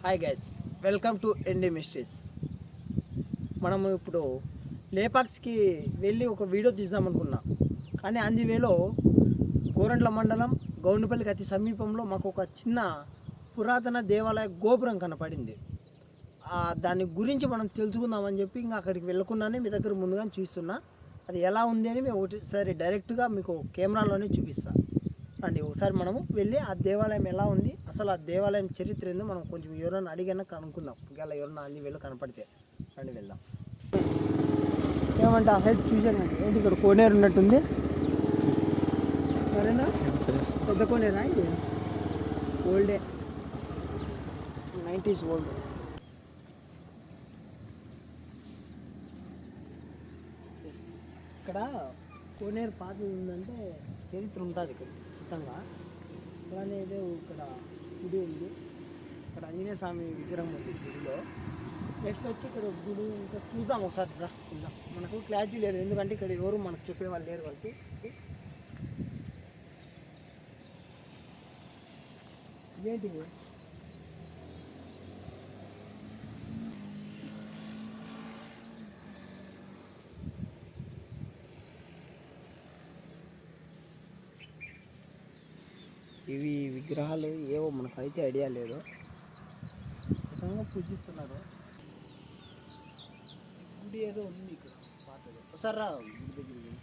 Hi guys, welcome to ND mysteries. మనము ఇప్పుడు లేపాక్స్కి వెళ్ళి ఒక వీడియో తీద్దామనుకున్నాం. కానీ అందువేలో గోరంట్ల మండలం గౌండుపల్లికి అతి సమీపంలో మాకు ఒక చిన్న పురాతన దేవాలయ గోపురం కనపడింది. దాని గురించి మనం తెలుసుకుందామని చెప్పి ఇంకా అక్కడికి వెళ్ళకుండానే మీ దగ్గర ముందుగానే చూస్తున్నా. అది ఎలా ఉంది అని మేము ఒకటిసారి డైరెక్ట్గా మీకు కెమెరాలోనే చూపిస్తాను. రండి ఒకసారి మనము వెళ్ళి ఆ దేవాలయం ఎలా ఉంది, అసలు ఆ దేవాలయం చరిత్ర ఏందో మనం కొంచెం ఎవరైనా అడిగినా కనుక్కుందాం. ఒకవేళ ఎవరైనా అన్ని వేళ కనపడితే రండి వెళ్దాం. ఏమంటే ఆ సైడ్ చూసాను ఏంటి, ఇక్కడ కోనేరు ఉన్నట్టుంది. సరేనా, పెద్ద కోనేరా ఇది? ఓల్డే, 90s ఓల్డ్. ఇక్కడ కోనేరు పాత ఉందంటే చరిత్ర ఉంటుంది ఇక్కడ ఖచ్చితంగా. అలానే ఏదో ఇక్కడ గుడి ఉంది, ఇక్కడ ఆంజనేయ స్వామి విగ్రహం ఉంది గుడిలో. నెక్స్ట్ వచ్చి ఇక్కడ గుడి ఇంకా చూద్దాం ఒకసారి చూద్దాం. మనకు క్లారిటీ లేదు ఎందుకంటే ఇక్కడ ఎవరు మనకు చెప్పేవాళ్ళు లేరు వాళ్ళకి. ఇదేంటిది? ఇవి విగ్రహాలు ఏవో మనకైతే ఐడియా లేదు, ఖచ్చితంగా పూజిస్తున్నారు. గుడి ఏదో ఉంది ఇక్కడ పాతది. ఒకసారి రా గుడి దగ్గరికి.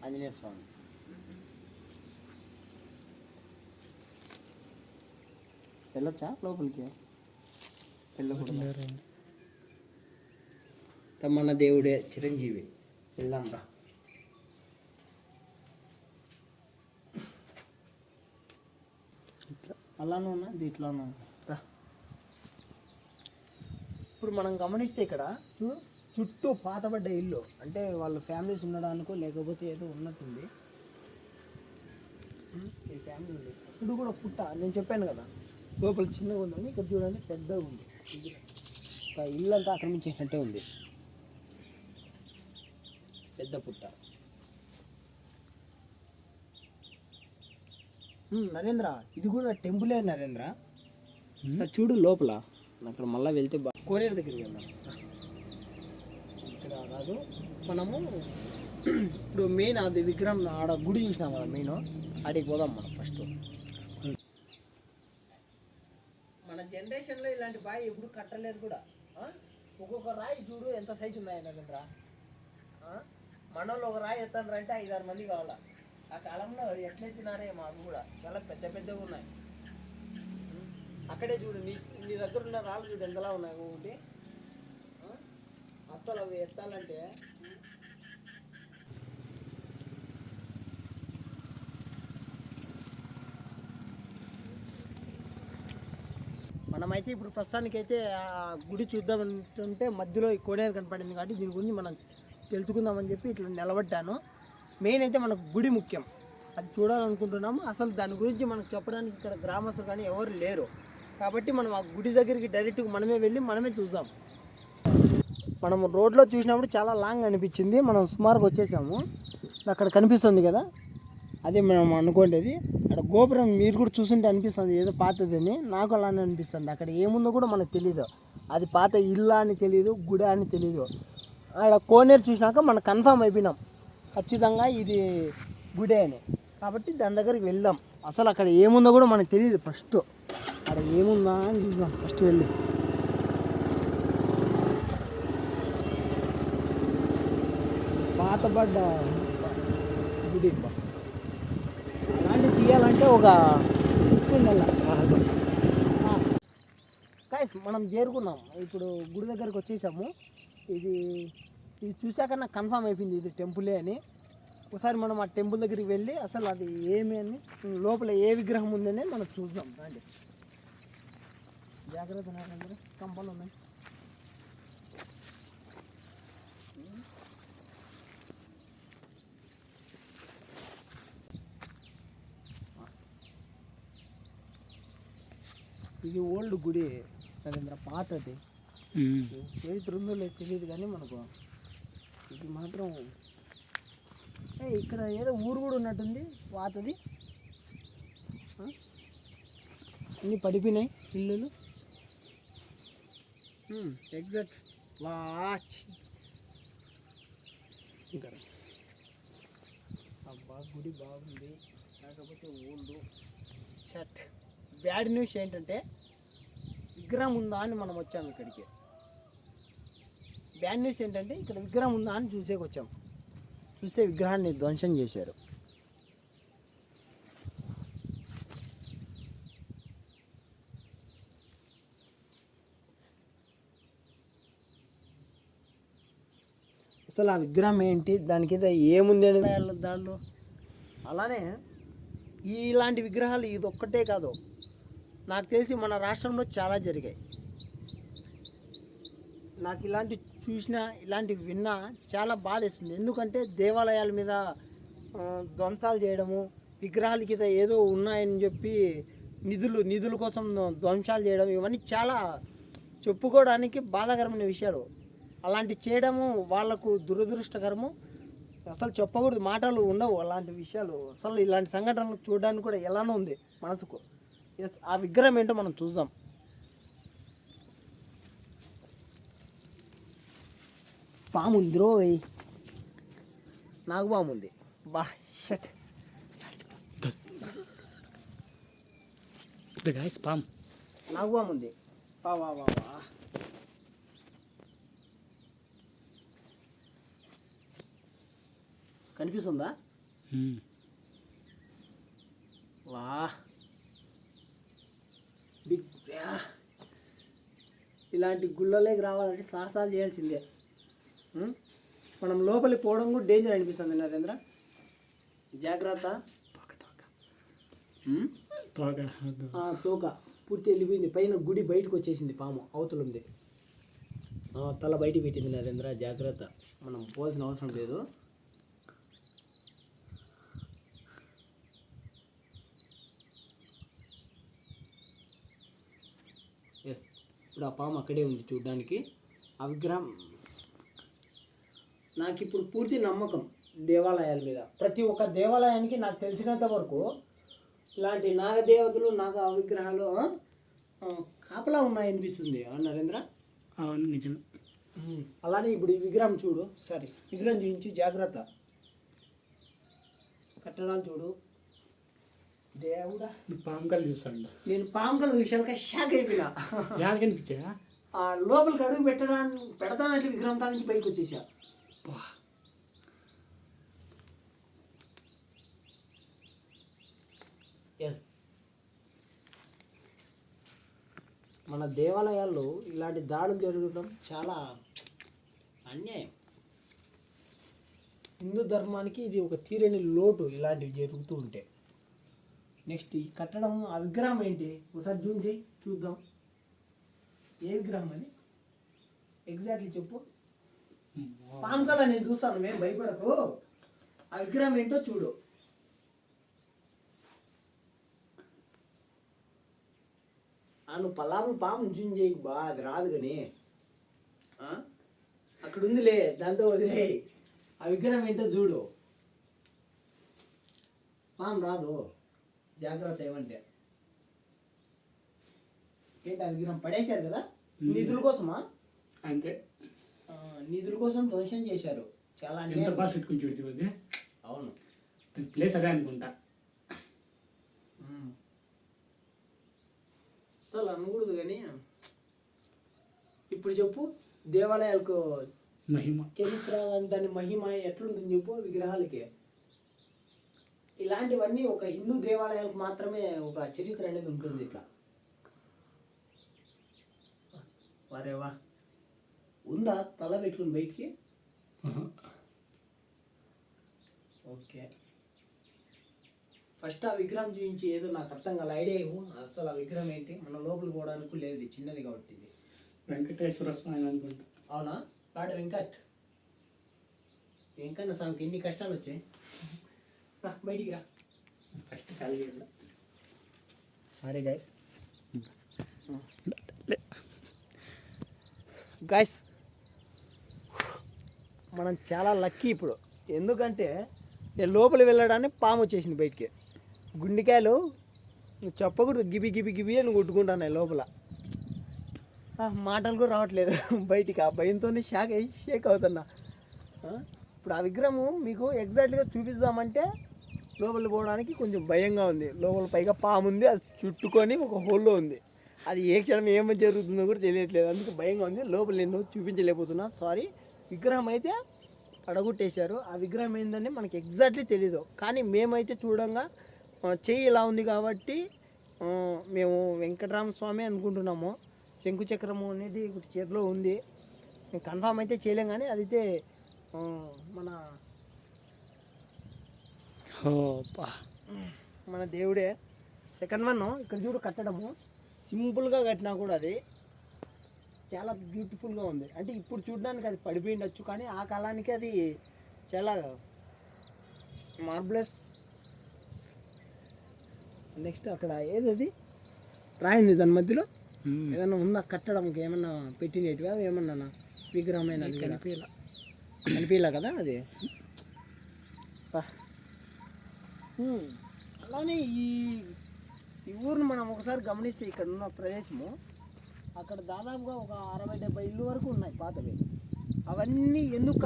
ఆంజనేయ స్వామి వెళ్ళొచ్చా లోపలికి? వెళ్ళకూడదు, తమ్మన్న దేవుడే చిరంజీవి. వెళ్దాం రా. అలానే ఉన్నా దీంట్లోనూ రా. ఇప్పుడు మనం గమనిస్తే ఇక్కడ చుట్టూ పాతబడ్డ ఇల్లు, అంటే వాళ్ళ ఫ్యామిలీస్ ఉండడానికో లేకపోతే ఏదో ఉన్నట్టుంది. ఈ ఫ్యామిలీ ఉంది. ఇప్పుడు కూడా పుట్ట నేను చెప్పాను కదా, లోపల చిన్నగా ఉందని, ఇక్కడ చూడండి పెద్దగా ఉంది. ఒక ఇల్లు అంతా ఆక్రమించేసినట్టే ఉంది, పెద్ద పుట్ట. నరేంద్ర, ఇది కూడా టెంపులే నరేంద్ర. చూడు లోపల. అక్కడ మళ్ళీ వెళ్తే కోనేరు దగ్గరికి వెళ్దాం. ఇక్కడ కాదు, మనము ఇప్పుడు మెయిన్ అది విగ్రహం ఆడ గుడి చూసినాం కదా, మెయిన్ ఆడికి పోదాం మనం ఫస్ట్. మన జనరేషన్లో ఇలాంటి బావి ఎప్పుడు కట్టలేరు కూడా. ఒక్కొక్క రాయి చూడు ఎంత సైజు ఉన్నాయి నరేంద్ర. మనోళ్ళు ఒక రాయి ఎత్తారంటే 5-6 మంది కావాలా. ఆ కాలంలో ఎట్లెత్తినారే మాకు కూడా చాలా పెద్ద పెద్దగా ఉన్నాయి. అక్కడే చూడు, నీ దగ్గర ఉన్న రాళ్ళు చూడు ఎంతలా ఉన్నాయి ఒకటి. అస్సలు అవి ఎత్తాలంటే మనమైతే ఇప్పుడు ప్రస్తుతానికైతే ఆ గుడి చూద్దామంటుంటే మధ్యలో ఈ కోనేరు కనపడింది కాబట్టి దీని గురించి మనం తెలుసుకుందామని చెప్పి ఇట్లా నిలబడ్డాను. మెయిన్ అయితే మనకు గుడి ముఖ్యం, అది చూడాలనుకుంటున్నాము. అసలు దాని గురించి మనకు చెప్పడానికి ఇక్కడ గ్రామస్తులు కానీ ఎవరు లేరు కాబట్టి మనం ఆ గుడి దగ్గరికి డైరెక్ట్గా మనమే వెళ్ళి మనమే చూద్దాం. మనం రోడ్లో చూసినప్పుడు చాలా లాంగ్ అనిపించింది. మనం సుమారుగా వచ్చేసాము. అక్కడ కనిపిస్తుంది కదా, అదే మనం అనుకోండి. అక్కడ గోపురం మీరు కూడా చూస్తుంటే అనిపిస్తుంది ఏదో పాతదని. నాకు అలానే అనిపిస్తుంది. అక్కడ ఏముందో కూడా మనకు తెలియదు, అది పాత ఇల్లు అని తెలియదు, గుడి అని తెలియదు. అక్కడ కోనేరు చూసినాక మనం కన్ఫామ్ అయిపోయినాం ఖచ్చితంగా ఇది గుడే అని. కాబట్టి దాని దగ్గరికి వెళ్దాం. అసలు అక్కడ ఏముందో కూడా మనకు తెలియదు. ఫస్ట్ అక్కడ ఏముందా అని చూద్దాం ఫస్ట్ వెళ్ళి. పాతబడ్డ గుడి అలాంటివి తీయాలంటే ఒక నెల సహజం. గైస్, మనం చేరుకున్నాం. ఇప్పుడు గుడి దగ్గరికి వచ్చేసాము. ఇది చూసాక నాకు కన్ఫామ్ అయిపోయింది ఇది టెంపులే అని. ఒకసారి మనం ఆ టెంపుల్ దగ్గరికి వెళ్ళి అసలు అది ఏమి అని, లోపల ఏ విగ్రహం ఉందని మనం చూద్దాం. రండి. జాగ్రత్త నాకందరూ, కంపలు ఉన్నాయి. ఇది ఓల్డ్ గుడి నరేంద్ర, పాతది. చరిత్ర ఉందో లేదు తెలియదు కానీ మనకు ఇది మాత్రం ఇక్కడ ఏదో ఊరు కూడా ఉన్నట్టుంది పాతది. అన్నీ పడిపోయినాయి ఇల్లులు. Exact watch. ఇంకా అబ్బా గుడి బాగుంది, కాకపోతే ఓల్డ్ షర్ట్. బ్యాడ్ న్యూస్ ఏంటంటే విగ్రహం ఉందా అని మనం వచ్చాము ఇక్కడికి. బ్యాడ్ న్యూస్ ఏంటంటే ఇక్కడ విగ్రహం ఉందా అని చూసేకి వచ్చాం. చూస్తే విగ్రహాన్ని ధ్వంసం చేశారు. అసలు ఆ విగ్రహం ఏంటి, దానికి ఏముంది అనేది దానిలో. అలానే ఇలాంటి విగ్రహాలు ఇది ఒక్కటే కాదు, నాకు తెలిసి మన రాష్ట్రంలో చాలా జరిగాయి. నాకు ఇలాంటి చూసినా ఇలాంటివి విన్నా చాలా బాధేస్తుంది. ఎందుకంటే దేవాలయాల మీద ధ్వంసాలు చేయడము, విగ్రహాలకి ఏదో ఉన్నాయని చెప్పి నిధుల కోసం ధ్వంసాలు చేయడం, ఇవన్నీ చాలా చెప్పుకోవడానికి బాధాకరమైన విషయాలు. అలాంటి చేయడము వాళ్ళకు దురదృష్టకరము. అసలు చెప్పకూడదు, మాటలు ఉండవు అలాంటి విషయాలు. అసలు ఇలాంటి సంఘటనలు చూడడానికి కూడా ఎలానో ఉంది మనసుకు. ఎస్, ఆ విగ్రహం ఏంటో మనం చూద్దాం. పాము ఉంది రోయ్, నాగుపాము ఉంది. బా షట్ పాము, నాగుపాము ఉంది. వా వా వా వా. కనిపిస్తుందా? వా బిగ్. ఇలాంటి గుళ్ళలోకి రావాలంటే సాహసాలు చేయాల్సిందే. మనం లోపలికి పోవడం కూడా డేంజర్ అనిపిస్తుంది నరేంద్ర. జాగ్రత్త. తోక పూర్తి వెళ్ళిపోయింది, పైన గుడి బయటకు వచ్చేసింది, పాము అవతల ఉంది. తల బయటికి పెట్టింది నరేంద్ర, జాగ్రత్త. మనం పోవాల్సిన అవసరం లేదు. ఎస్, ఇప్పుడు ఆ పాము అక్కడే ఉంది చూడ్డానికి. ఆ విగ్రహం నాకు ఇప్పుడు పూర్తి నమ్మకం దేవాలయాల మీద. ప్రతి ఒక్క దేవాలయానికి నాకు తెలిసినంత వరకు ఇలాంటి నాగదేవతలు, నాగ విగ్రహాలు కాపలా ఉన్నాయనిపిస్తుంది నరేంద్ర. అవును, నిజం. అలానే ఇప్పుడు ఈ విగ్రహం చూడు, సరే విగ్రహం చూపించి జాగ్రత్త. కట్టడాలు చూడు. దేవుడా, పాము కళ్ళు చూస్తాను. నేను పాము కళ్ళు విషయానికి షాక్ అయిపోయినా. కనిపించా ఆ లోపలికి అడుగు పెడతానంటే విగ్రహం తా నుంచి బయటకు వచ్చేసా. ఎస్, మన దేవాలయాల్లో ఇలాంటి దాడులు జరగడం చాలా అన్యాయం. హిందూ ధర్మానికి ఇది ఒక తీరని లోటు, ఇలాంటివి జరుగుతూ ఉంటే. నెక్స్ట్ ఈ కట్టడం, ఆ విగ్రహం ఏంటి ఒకసారి జూమ్ చేయి చూద్దాం. ఏ విగ్రహం అని ఎగ్జాక్ట్లీ చెప్పు. పాము కళ నేను చూస్తాను, మేము భయపడకు. ఆ విగ్రహం ఏంటో చూడు. నువ్వు పలాము పాము జూమ్ చేయకు బా, అది రాదు. కానీ అక్కడ ఉందిలే, దాంతో వదిలే. ఆ విగ్రహం ఏంటో చూడు. పాము రాదు, జాగ్రత్త. ఏమంటే ఏంటి, ఆ విగ్రహం పడేశారు కదా నిధుల కోసమా? అంతే, నిధుల కోసం ధ్వంసం చేశారు. చాలా అవును, ప్లేస్ అదే అనుకుంటా. అసలు అనకూడదు. కానీ ఇప్పుడు చెప్పు, దేవాలయాలకు మహిమ, చరిత్ర, దాని మహిమ ఎట్లుంటుంది చెప్పు విగ్రహాలకి. ఇలాంటివన్నీ ఒక హిందూ దేవాలయాలకు మాత్రమే ఒక చరిత్ర అనేది ఉంటుంది. ఇట్లా వరేవా ఉందా తల పెట్టుకుని బయటికి? ఓకే, ఫస్ట్ ఆ విగ్రహం చూపించి ఏదో నాకు అర్థం కాల, ఐడియా ఇవ్వు. అసలు ఆ విగ్రహం ఏంటి? మన లోపలికి పోవడానికి లేదు, చిన్నది కాబట్టి. ఇది వెంకటేశ్వర స్వామి అనుకుంటా. అవునా? వాడు వెంకన్న స్వామికి ఎన్ని కష్టాలు వచ్చాయి. బయటికి రా ఫస్ట్. ఖాళీ సారీ గైస్, మనం చాలా లక్కీ ఇప్పుడు. ఎందుకంటే నేను లోపలికి వెళ్ళడానికి పాము వచ్చేసింది బయటికి. గుండెకాయలు నువ్వు చెప్పకూడదు, గిబి గిబి గిబి అని కొట్టుకుంటాను లోపల. మాటలు కూడా రావట్లేదు బయటికి, ఆ భయంతోనే షేక్ అవుతున్నా. ఇప్పుడు ఆ విగ్రహము మీకు ఎగ్జాక్ట్గా చూపిద్దామంటే లోపలికి పోవడానికి కొంచెం భయంగా ఉంది. లోపల పైగా పాము ఉంది, అది చుట్టుకొని ఒక హోల్లో ఉంది. అది ఏ క్షణం ఏమో జరుగుతుందో కూడా తెలియట్లేదు, అందుకే భయంగా ఉంది. లోపల నేను చూపించలేకపోతున్నా, సారీ. విగ్రహం అయితే పడగొట్టేశారు. ఆ విగ్రహం ఏంటంటే మనకి ఎగ్జాక్ట్లీ తెలీదు, కానీ మేమైతే చూడంగా చెయ్యి ఇలా ఉంది కాబట్టి మేము వెంకటరామ స్వామి అనుకుంటున్నాము. శంకు చక్రము అనేది ఒకటి చేతిలో ఉంది, మేము కన్ఫామ్ అయితే చేయలేం, కానీ అదైతే మన దేవుడే. సెకండ్ వన్ ఇక్కడ చూడు, కట్టడము సింపుల్గా కట్టినా కూడా అది చాలా బ్యూటిఫుల్గా ఉంది. అంటే ఇప్పుడు చూడడానికి అది పడిపోయి ఉండొచ్చు, కానీ ఆ కాలానికి అది చాలా మార్బులస్. నెక్స్ట్ అక్కడ ఏదది రాయింది, దాని మధ్యలో ఏదన్నా ఉందా కట్టడంకి, ఏమన్నా పెట్టినట్టుగా ఏమన్నా విగ్రహమైన కనిపించలే కదా అది. అలానే ఈ ఊరిని మనం ఒకసారి గమనిస్తే ఇక్కడ ఉన్న ప్రదేశము, అక్కడ దాదాపుగా ఒక 60-70 ఇల్లు వరకు ఉన్నాయి పాతవి. అవన్నీ ఎందుకు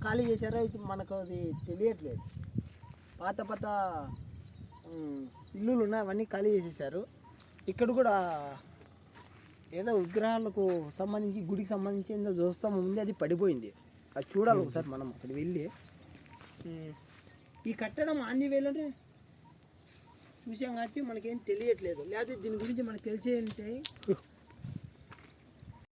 ఖాళీ చేశారో అయితే మనకు అది తెలియట్లేదు. పాత ఇల్లులు ఉన్నాయి, అవన్నీ ఖాళీ చేసేసారు. ఇక్కడ కూడా ఏదో విగ్రహాలకు సంబంధించి, గుడికి సంబంధించి ఏదో చూస్తాము ఉంది, అది పడిపోయింది. అది చూడాలి ఒకసారి మనం అక్కడ వెళ్ళి. ఈ కట్టడం ఆంధ్రవేలోనే చూసాం కాబట్టి మనకేం తెలియట్లేదు, లేకపోతే దీని గురించి మనకు తెలిసే ఉంటాయి.